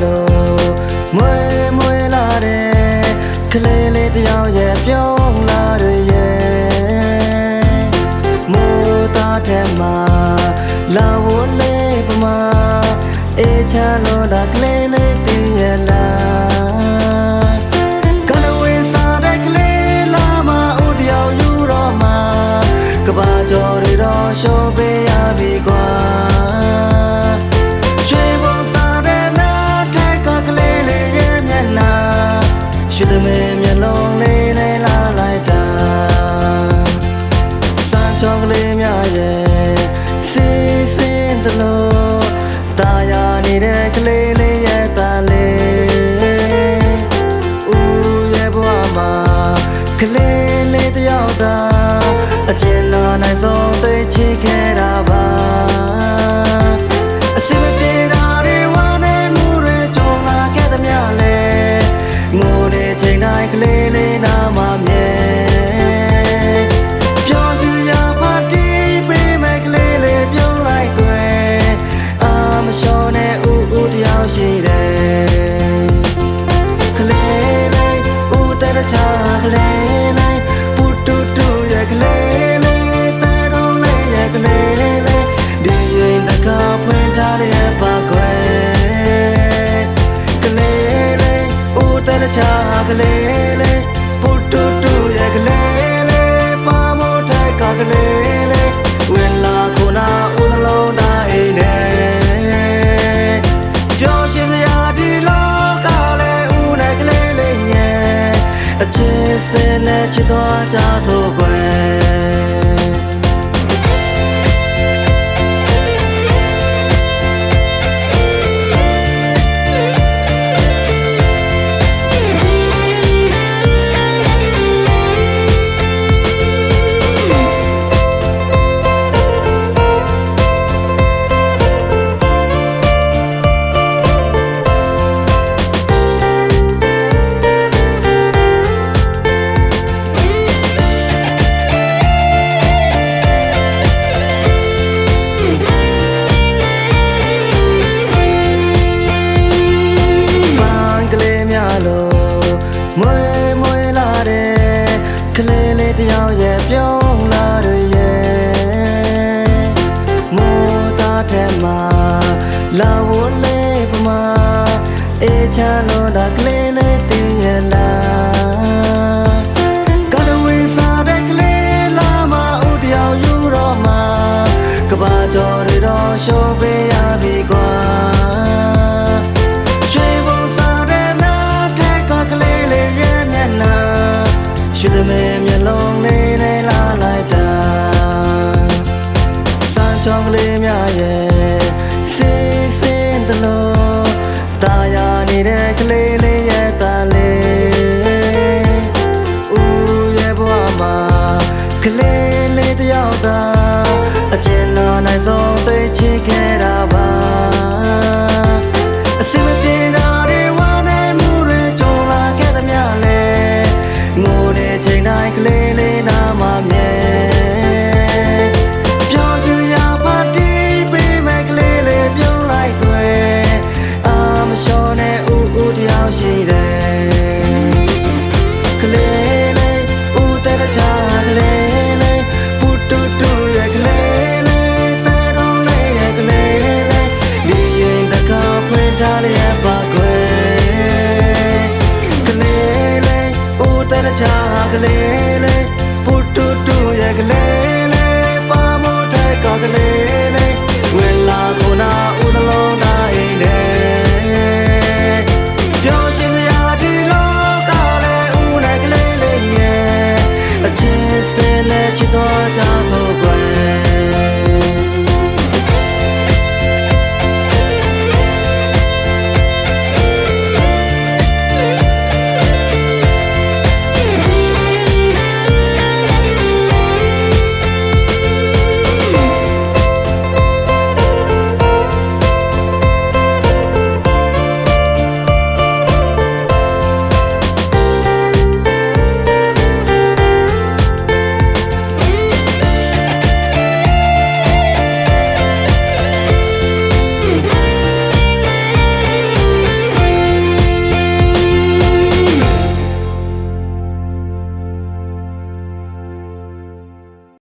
လို့မွေမွေလာတဲ့ကလေးလေးတယောက်ရဲ့ပြုံးလာရဲ့မိုးသားတဲ့မှာလာဝလေးပမာအေးချလို့တာကလေးလေးတည်ရလားကနဝေးစားတဲ့ကလေးလာမဦးတယောက်ယူတော့မှာကဘာကြော်တွေတော့ရှော့ပေးရပြီကွာရွှေဘုံစားတဲ့နာထက်ကကလေးလေးရဲ့မျက်နှာရွှေသမီးမျက်လုံးလေးနဲ့လာလိုက်တာစမ်းချောင်းကလေးများရဲ့စီစင်းတလို့တာယာနေတဲ့ကလေးလေးရဲ့တာလေးဦးရဲ့ဘဝမှာကလေးလေးတယောက်သာအကျဉ်းတော်နိုင်ဆုံးသိချစ်ခဲ့တာပါအစီမပြေတာတွေဝမ်းနေမှုတွေကြုံလာခဲ့သမျှလဲငိုနေချိန်တိုင်းကလေးလေးနာမမြဲပြောစရာပါတီးပေးမဲ့ကလေးလေးပြုံးလိုက်ွယ်အာမလျှော်နဲ့ဦးတယောက်ရှိတယ်ကလေးလေးဦးတဲ့ချာကလေးလေးပူတူတူရဲ့ကလေးလေးတဲတော့လေးရဲ့ကလေးလေးဒီရင်တကားဖွင့်ထားတဲ့ပါကွယ်ကလေးလေးဦးတဲ့ချာကလေးလေးပူတူတူရဲ့ကလေးလေးပါမို့ထိုက်ကကလေးလေးဝင်လာခုနာဦးနှလုံးသားအိမ်နဲ့ပြောရှင်စရာဒီလောကလေးဦးနဲ့ကလေးလေးရဲ့အချစ်စင်နဲ့ချစ်သွားကြစို့ကွယ်မွေမွေလာတဲ့ကလေးလေးတယောက်ရဲ့ပြုံးလာရဲ့မိုးသားတဲ့မှာလာဝလေးပမာအေးချလို့တာကလေးလေးတည်ရလားကနဝေးစားတဲ့ကလေးလာမဦးတယောက်ယူတော့မှာကဘာကြော်တွေတော့ရှော့ပေးရပြီကွာရွှေသမီးမျက်လုံးလေးနဲ့လာလိုက်တာစမ်းချောင်းကလေးများရဲ့စီစင်းတလို့တာယာနေတဲ့ကလေးလေးရဲ့တာလေးဦးရဲ့ဘဝမှာကလေးလေးတယောက်သာအကျဉ်းတော်နိုင်ဆုံးသိချစ်ခဲ့တာပါအစီမပြေတာတွေဝမ်းနေမှုတွေကြုံလာခဲ့သမျှလဲငိုနေချိန်တိုင်းကလေးလေးနာမမြဲပြောစရာပါတီးပေးမဲ့ကလေးလေးပြုံးလိုက်ွယ်အာမလျှော်နဲ့ဦးတယောက်ရှိတယ်ကလေးလေးဦးတဲ့ချာကလေးလေးပူတူတူရဲ့ကလေးလေးတဲတော့လေးရဲ့ကလေးလေးဒီရင်တကားဖွင့်ထားတဲ့ပါကွယ်ကလေးလေးဦးတဲ့ချာကလေး